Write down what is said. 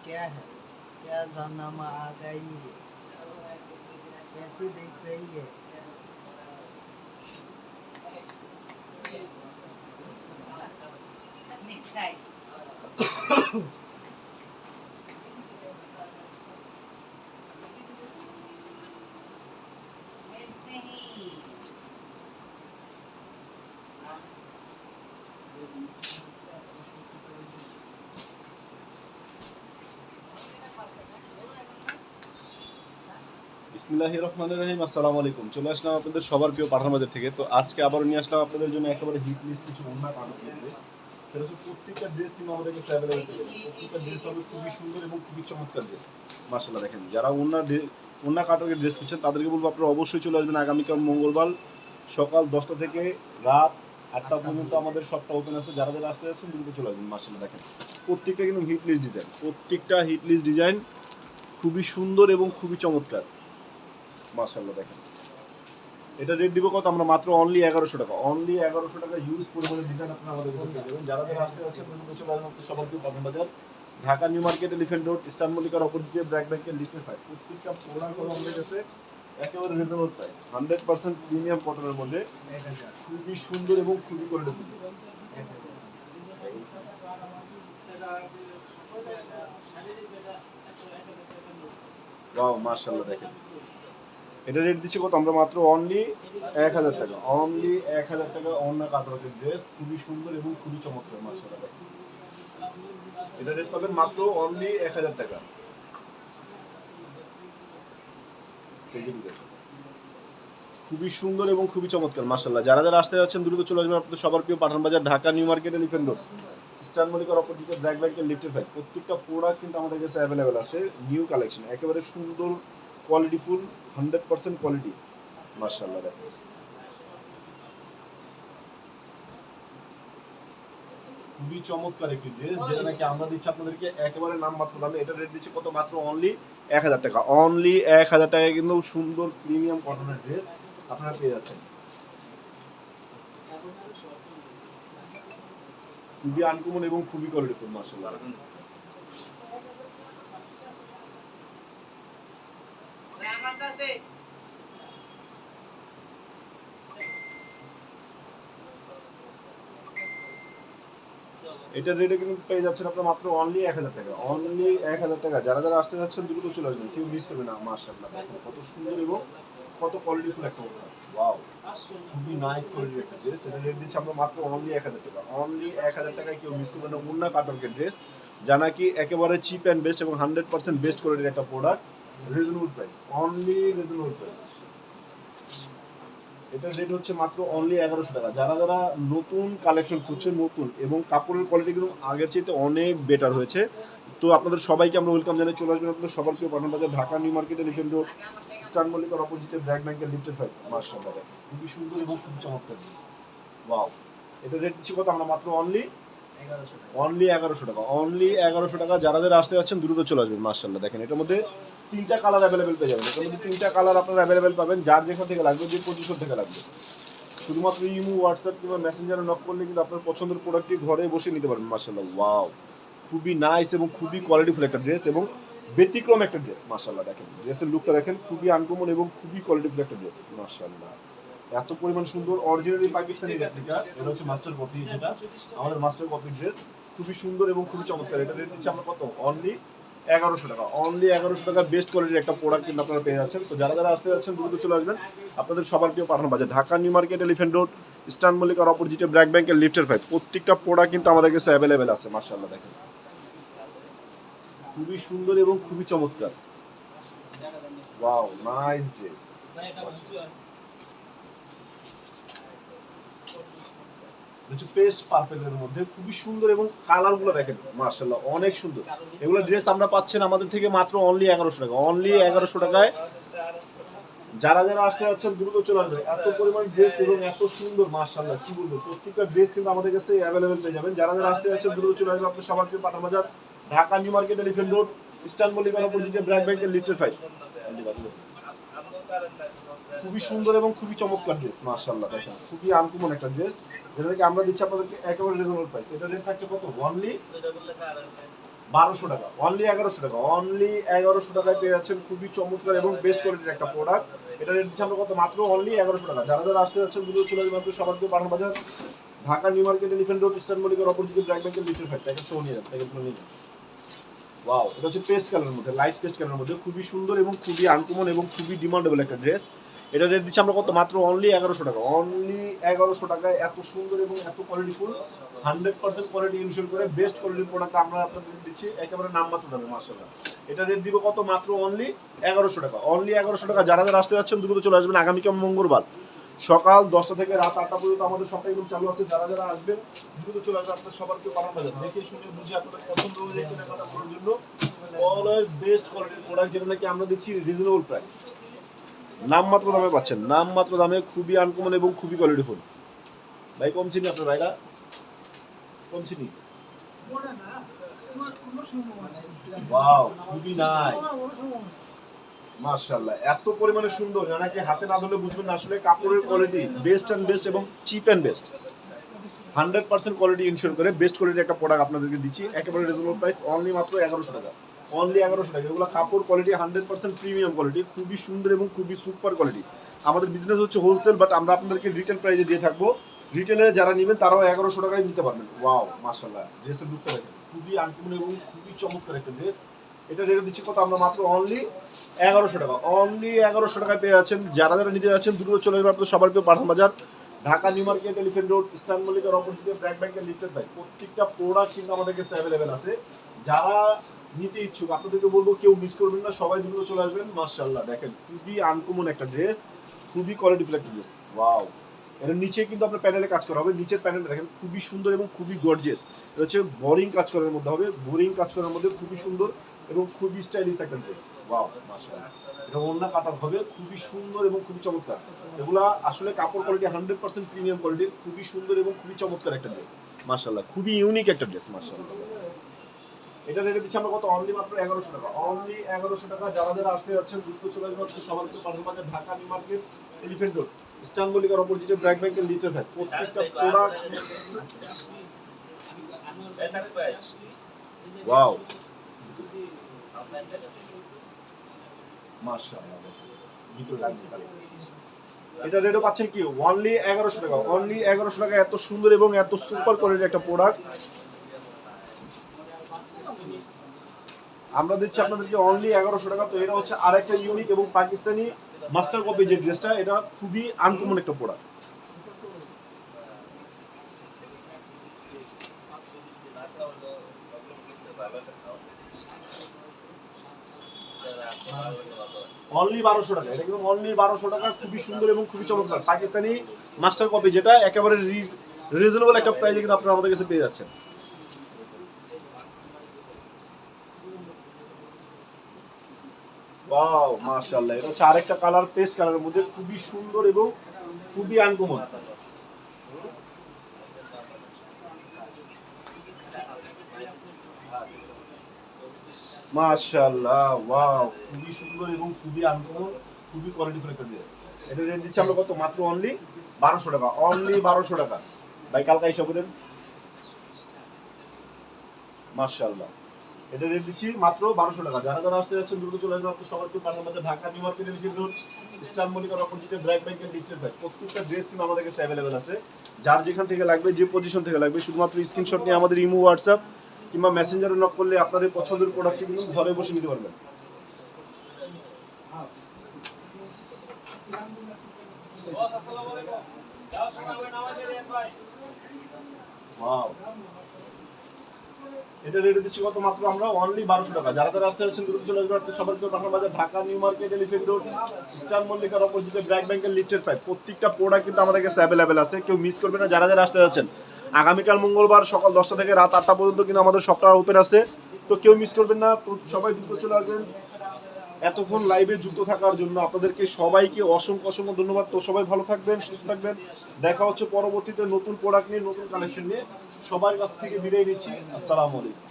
क्या है? क्या जाननामा आ गई है? कैसी दिख रही है? বিসমিল্লাহির রহমানির রহিম। আসসালামু আলাইকুম। চলে আসলাম আপনাদের সবার প্রিয় পাঠান বাজার থেকে। তো আজকে আবারও নিয়ে আসলাম আপনাদের জন্য একেবারে হিট লিস্ট কিছু ওড়না কাটার ড্রেস। সেটা হচ্ছে প্রত্যেকটা ড্রেস কিন্তু আমাদের কাছে অ্যাভেলেবল পেয়ে যাবেন। প্রত্যেকটা ড্রেস হবে খুবই সুন্দর এবং খুবই চমৎকার ড্রেস। মাশাআল্লাহ দেখেন, যারা ওড়না কাটার ড্রেস খুঁজছেন তাদেরকে বলবো আপনারা অবশ্যই চলে আসবেন আগামীকাল মঙ্গলবার সকাল 10টা থেকে রাত 8টা পর্যন্ত আমাদের শপটা ওপেন আছে। যারা যারা আসতে যাচ্ছেন দ্রুত চলে আসবেন। মাশাআল্লাহ দেখেন, প্রত্যেকটা কিন্তু হিট লিস্ট ডিজাইন, প্রত্যেকটা হিট লিস্ট ডিজাইন খুবই সুন্দর এবং খুবই চমৎকার। মাশাআল্লাহ দেখেন, এটা রেট দিব কত? আমরা মাত্র অনলি 1100 টাকা। অনলি 1100 টাকা ইউজ পরিমাণের ডিজাইন আপনারা আমাদের কাছে পেয়ে যাবেন। যারা যারা আসতে যাচ্ছেন দ্রুত চলে আসবেন সবার প্রিয় Pathan Bazar, Dhaka New Market, Elephant Road, Eastern মল্লিকার অপোজিটে ব্র্যাক ব্যাংকের লিফটে 5। প্রত্যেকটা প্রোডাক্ট হলো আমাদের কাছে একেবারে রিজনেবল প্রাইস, 100% প্রিমিয়াম কটনের মধ্যে, খুবই সুন্দর এবং খুবই কোয়ালিটিফুল। ওয়াও মাশাআল্লাহ দেখেন, এটা রেট দিচ্ছি কত? আমরা মাত্র অনলি 1000 টাকা। অনলি 1000 টাকা ওড়না কাটওয়ার্কের ড্রেস, খুবই সুন্দর এবং খুবই চমৎকার। মাশাআল্লাহ দেখেন, এটা রেট পাবেন মাত্র অনলি 1000 টাকা। খুবই সুন্দর এবং খুবই চমৎকার। মাশাআল্লাহ, যারা যারা আসতে যাচ্ছেন দ্রুত চলে আসবেন আপনাদের সবার প্রিয় Pathan Bazar, Dhaka New Market, Elephant Road, Eastern মল্লিকার অপোজিটে ব্র্যাক ব্যাংকের লিফটের 5। প্রত্যেকটা প্রোডাক্ট কিন্তু আমাদের কাছে অ্যাভেলেবেল আছে, নিউ কালেকশন, একেবারে সুন্দর কোয়ালিটিফুল, 100% কোয়ালিটি। মাশাআল্লাহ দেখেন, খুবই চমৎকার একটি ড্রেস, যেটা নাকি আমরা দিচ্ছি আপনাদেরকে একেবারে নামমাত্র দামে। এটা রেট দিচ্ছি কত? মাত্র অনলি 1000 টাকা। অনলি 1000 টাকায় কিন্তু সুন্দর প্রিমিয়াম কটনের ড্রেস আপনারা পেয়ে যাচ্ছেন। খুবই আনকমন এবং খুবই কোয়ালিটিফুল। মাশাআল্লাহ, এটার রেটে কিন্তু পেয়ে যাচ্ছেন আপনারা মাত্র অনলি 1000 টাকা। অনলি 1000 টাকা। যারা যারা আসতে যাচ্ছেন দ্রুত চলে আসবেন, কেউ মিস করবে না। মাশাআল্লাহ দেখেন, কত সুন্দর এবং কত কোয়ালিটিফুল একটা ওড়না। ওয়াও, খুবই নাইস কোয়ালিটির একটা ড্রেস। এটা রেট দিচ্ছি আমরা মাত্র অনলি 1000 টাকা। অনলি 1000 টাকায় কেউ মিস করবে না ওড়না কাটওয়ার্কের ড্রেস, যা নাকি একেবারে চিপ অ্যান্ড বেস্ট এবং 100% বেস্ট কোয়ালিটির একটা product, reasonable price, only reasonable price. এটার রেট হচ্ছে মাত্র অনলি 1100 টাকা। যারা যারা নতুন কালেকশন খুঁজছেন, নতুন এবং কাপড়ের কোয়ালিটি কিন্তু আগের চাইতে অনেক বেটার হয়েছে, তো আপনাদের সবাইকে আমরা ওয়েলকাম জানাই। চলে আসবেন আপনাদের সবার প্রিয় Pathan Bazar, Dhaka New Market, Elephant Road, Eastern মল্লিকার অপোজিটে ব্র্যাক ব্যাংকের লিফটের 5। মাশাআল্লাহ খুবই সুন্দর এবং খুব চমৎকার। ওয়াও, এটা রেট দিচ্ছি কত? আমরা মাত্র অনলি 1100 টাকা। অনলি 1100 টাকা। যারা যারা আসতে যাচ্ছেন দ্রুত চলে আসবেন। মাশাআল্লাহ দেখেন, এটার মধ্যে 3টা কালার অ্যাভেলেবেল পেয়ে যাবেন। এটার মধ্যে 3টা কালার আপনারা অ্যাভেলেবেল পাবেন, যার যেখান থেকে লাগবে, যে পজিশন থেকে লাগবে। শুধুমাত্র ইমো, হোয়াটসঅ্যাপ কিংবা মেসেঞ্জারে নক করলে কিন্তু আপনার পছন্দের প্রোডাক্টটি ঘরে বসে নিতে পারবেন। মাশাআল্লাহ, ওয়াও, খুবই নাইস এবং খুবই কোয়ালিটিফুল একটা ড্রেস এবং ব্যতিক্রম একটা ড্রেস। মাশাআল্লাহ দেখেন, ড্রেসের লুকটা দেখেন, খুবই আনকমন এবং খুবই কোয়ালিটিফুল একটা ড্রেস। মাশাআল্লাহ, এত পরিমাণ সুন্দর। অরিজিনালি পাকিস্তানি ড্রেস, এটা হচ্ছে মাস্টার কপি, যেটা আমাদের মাস্টার কপি ড্রেস, খুবই সুন্দর এবং খুবই চমৎকার। এটা রেট দিচ্ছি আমরা কত? অনলি 1100 টাকা। অনলি 1100 টাকা বেস্ট কোয়ালিটির একটা প্রোডাক্ট কিন্তু আপনারা পেয়ে যাচ্ছেন। তো যারা যারা আসতে যাচ্ছেন দ্রুত চলে আসবেন আপনাদের সবার প্রিয় Pathan Bazar, Dhaka New Market, Elephant Road, Eastern মল্লিকার অপোজিটে ব্র্যাক ব্যাংকের লিফটের 5। প্রত্যেকটা প্রোডাক্ট কিন্তু আমাদের কাছে অ্যাভেলেবেল আছে। মাশাআল্লাহ দেখেন, খুবই সুন্দর এবং খুবই চমৎকার। Wow, nice dress. পেস্ট পার্পেলের মধ্যে খুবই সুন্দর এবং কালারগুলো দেখেন, মাশাআল্লাহ অনেক সুন্দর। এগুলো ড্রেস আমরা পাচ্ছেন আমাদের থেকে মাত্র অনলি 1100 টাকা। অনলি 1100 টাকায়। যারা যারা আসতে যাচ্ছেন দ্রুত চলে আসবেন। এত পরিমাণ ড্রেস এবং এত সুন্দর, মাশাআল্লাহ কি বলবো, প্রত্যেকটা ড্রেস কিন্তু আমাদের কাছে অ্যাভেলেবেল পেয়ে যাবেন। যারা যারা আসতে যাচ্ছেন দ্রুত চলে আসবেন আপনার সবার প্রিয় Pathan Bazar, Dhaka New Market, Elephant Road, Eastern মল্লিকার অপোজিটে ব্র্যাক ব্যাংকের লিফটের 5। খুবই সুন্দর এবং খুবই চমৎকার ড্রেস। মাশাআল্লাহ দেখেন, খুবই আনকমন একটা ড্রেস, যেটা কি আমরা দিচ্ছি আপনাদেরকে একেবারে রিজনেবল প্রাইস। এটা রেট থাকছে কত? অনলি 1200 টাকা, অনলি 1100 টাকা, অনলি 1100 টাকায় পেয়ে যাচ্ছেন খুবই চমৎকার এবং বেস্ট কোয়ালিটির একটা প্রোডাক্ট। এটা রেট দিচ্ছি আমরা কত, মাত্র অনলি 1100 টাকা। যারা যারা আসতে যাচ্ছেন দ্রুত চলে আসবেন আপনাদের সবার প্রিয় Pathan Bazar, Dhaka New Market, Elephant Road, Eastern মল্লিকার অপোজিটে ব্র্যাক ব্যাংকের লিটার ফ্যাক্ট। প্যাকেট সহ নিয়ে যান, প্যাকেটগুলো নিয়ে যান। ওয়াও, এটা হচ্ছে পেস্ট কালারের মধ্যে, লাইট পেস্ট কালারের মধ্যে, খুবই সুন্দর এবং খুবই আনকমন এবং খুবই ডিমান্ডেবল একটা ড্রেস। এটা রেট দিচ্ছি আমরা কত, মাত্র অনলি 1100 টাকা, অনলি 1100 টাকায় এত সুন্দর এবং এত কোয়ালিটিফুল 100% কোয়ালিটি ইনশিওর করে বেস্ট কোয়ালিটির প্রোডাক্ট আমরা আপনাদের দিচ্ছি একেবারে নামমাত্র দামে মাশাআল্লাহ। এটা রেট দিব কত, মাত্র অনলি 1100 টাকা, অনলি 1100 টাকা। যারা যারা আসতে যাচ্ছেন দ্রুত চলে আসবেন। আগামীকাল মঙ্গলবার সকাল 10টা থেকে রাত 8টা পর্যন্ত আমাদের সবটা একদম চালু আছে। যারা যারা আসবেন দ্রুত চলে আসবেন, আপনাদের সবারকে পাঠান বাজার দেখে শুনে বুঝে আপনাদের পছন্দ অনুযায়ী কেনাকাটা করার জন্য অলওয়েজ বেস্ট কোয়ালিটির প্রোডাক্ট, যেটা নাকি আমরা দিচ্ছি রিজনেবল প্রাইস, নামমাত্র দামে পাচ্ছেন, নামমাত্র দামে, খুবই আনকমন এবং খুবই কোয়ালিটিফুল। ভাই কম চিনি আপনার ভাইরা, কম চিনি। ওয়াও, খুবই নাইস মাশাআল্লাহ, এত পরিমাণে সুন্দর নাকি হাতে না ধরলে বুঝবেন না আসলে কাপড়ের কোয়ালিটি বেস্ট এন্ড বেস্ট এবং cheap and best, 100% quality insure করে বেস্ট কোয়ালিটির একটা প্রোডাক্ট আপনাদেরকে দিচ্ছি একেবারে রিজনেবল প্রাইস, অনলি মাত্র 1100 টাকা, অনলি 1100 টাকা। এগুলো কাপড় কোয়ালিটি 100% প্রিমিয়াম কোয়ালিটি, খুবই সুন্দর এবং খুবই সুপার কোয়ালিটি। আমাদের বিজনেস হচ্ছে হোলসেল, বাট আমরা আপনাদেরকে রিটেল প্রাইসে দিয়ে থাকবো। রিটেলে যারা নেবেন তারাও 1100 টাকায় নিতে পারবেন। ওয়াও মাশাআল্লাহ, ড্রেসের লুকটা দেখেন, খুবই আনকমন এবং খুবই চমৎকার একটা ড্রেস। এটা রেট দিচ্ছি কত, আমরা মাত্র অনলি 1100 টাকা, অনলি 1100 টাকায় পেয়ে যাচ্ছেন। যারা যারা নিতে যাচ্ছেন দ্রুত চলে যাবেন আপনাদের সবার প্রিয় Pathan Bazar, Dhaka New Market, Elephant Road, Eastern মল্লিকার অপোজিটে ব্র্যাক ব্যাংকের লিফটেড ভাই। প্রত্যেকটা প্রোডাক্ট কিন্তু আমাদের কাছে অ্যাভেলেবেল আছে। যারা নিতে ইচ্ছুক আপনাদেরকে বলবো কেউ মিস করবেন না, সবাই দ্রুত চলে আসবেন। মাশাআল্লাহ দেখেন, খুবই আনকমন একটা ড্রেস, খুবই কোয়ালিটিফুল একটা ড্রেস। ওয়াও, এর নিচে কিন্তু আপনার প্যানেলে কাজ করা হবে, নিচের প্যানেলটা দেখেন খুবই সুন্দর এবং খুবই গর্জিয়াস। এটা হচ্ছে বোরিং কাজ করার মধ্যে হবে, বোরিং কাজ করার মধ্যে খুবই সুন্দর এবং খুবই স্টাইলিশ একটা ড্রেস। ওয়াও মাশাআল্লাহ, এটা ওন্না কাটার হবে, খুবই সুন্দর এবং খুবই চমৎকার। এগুলা আসলে কাপড় কোয়ালিটি 100% প্রিমিয়াম কোয়ালিটির, খুবই সুন্দর এবং খুবই চমৎকার একটা ড্রেস মাশাআল্লাহ, খুবই ইউনিক একটা ড্রেস মাশাআল্লাহ। এটা রেটে দিচ্ছি আমরা কত, অনলি মাত্র 1100 টাকা, অনলি 1100 টাকা। যারা যারা আসতে যাচ্ছেন দ্রুত চলে আসবেন সবার তো Pathan Bazar, Dhaka New Market, Elephant Road, Eastern মল্লিকার অপোজিটে ব্র্যাক ব্যাংকের লিটার ফ্যাক্ট। প্রত্যেকটা প্রোডাক্ট ওয়াও মাশাআল্লাহ, ভিতরে লাগবে। এটা রেটও পাচ্ছেন কি, অনলি 1100 টাকা, অনলি 1100 টাকা। এত সুন্দর এবং এত সুপার কোয়ালিটির একটা প্রোডাক্ট আমরা দিচ্ছি আপনাদেরকে অনলি 1100 টাকা। তো এটা হচ্ছে আরেকটা ইউনিক এবং পাকিস্তানি মাস্টার কপি যে ড্রেসটা, এটা খুবই আনকমন একটা প্রোডাক্ট। অনলি 1200 টাকা, এটা কিন্তু অনলি 1200 টাকা, খুবই সুন্দর এবং খুবই চমৎকার পাকিস্তানি মাস্টার কপি, যেটা একেবারে রিজনেবল একটা প্রাইসে কিন্তু আপনারা আমাদের কাছে পেয়ে যাচ্ছেন। ওয়াও মাশাআল্লাহ, এটা হচ্ছে আরেকটা কালার, পেস্ট কালারের মধ্যে, খুবই সুন্দর এবং খুবই আনকমন। মাশাআল্লাহ, ওয়াও, খুবই সুন্দর এবং খুবই আনকমন, খুবই কোয়ালিটিফুল একটা ড্রেস। এটা রেট দিচ্ছি আমরা কত, মাত্র অনলি 1200 টাকা, অনলি 1200 টাকা। ভাই কালকে এসে বলেন মাশাআল্লাহ, এটা রেট দিচ্ছি মাত্র 1200 টাকা। যারা যারা আসতে যাচ্ছেন দ্রুত চলে আসবেন আপনাদের সবার প্রিয় Pathan Bazar, Dhaka New Market, Elephant Road, Eastern মল্লিকার অপোজিটে ব্র্যাক ব্যাংকের লিফটেড ভাই। প্রত্যেকটা ড্রেস কিন্তু আমাদের কাছে অ্যাভেলেবেল আছে। যার যেখান থেকে লাগবে, যে পজিশন থেকে লাগবে, শুধুমাত্র স্ক্রিনশট নিয়ে আমাদের ইমো, হোয়াটসঅ্যাপ কিংবা মেসেঞ্জারে নক করলে আপনাদের পছন্দের প্রোডাক্টটি কিন্তু ঘরে বসে নিতে পারবেন। ওয়াও, এটা রেট দিচ্ছি কত, মাত্র আমরা অনলি 1200 টাকা। যারা যারা আসতে যাচ্ছেন দ্রুত চলে আসবেন আপনাদের সবার প্রিয় Pathan Bazar, Dhaka New Market, Elephant Road, Eastern মল্লিকার অপোজিটে ব্র্যাক ব্যাংকের লিফটেড পাইপ। প্রত্যেকটা প্রোডাক্ট কিন্তু আমাদের কাছে অ্যাভেলেবেল আছে, কেউ মিস করবে না। যারা যারা আসতে যাচ্ছেন আগামীকাল মঙ্গলবার সকাল 10টা থেকে রাত 8টা পর্যন্ত কিন্তু আমাদের শপটা ওপেন আছে, তো কেউ মিস করবেন না। তো সবাই দ্রুত চলে আসবেন। এতক্ষণ লাইভে যুক্ত থাকার জন্য আপনাদেরকে সবাইকে অসংখ্য অসংখ্য ধন্যবাদ। তো সবাই ভালো থাকবেন, সুস্থ থাকবেন। দেখা হচ্ছে পরবর্তীতে নতুন প্রোডাক্ট নিয়ে, নতুন কালেকশন নিয়ে। সবার কাছ থেকে বিদায় নিচ্ছি, আসসালামু আলাইকুম।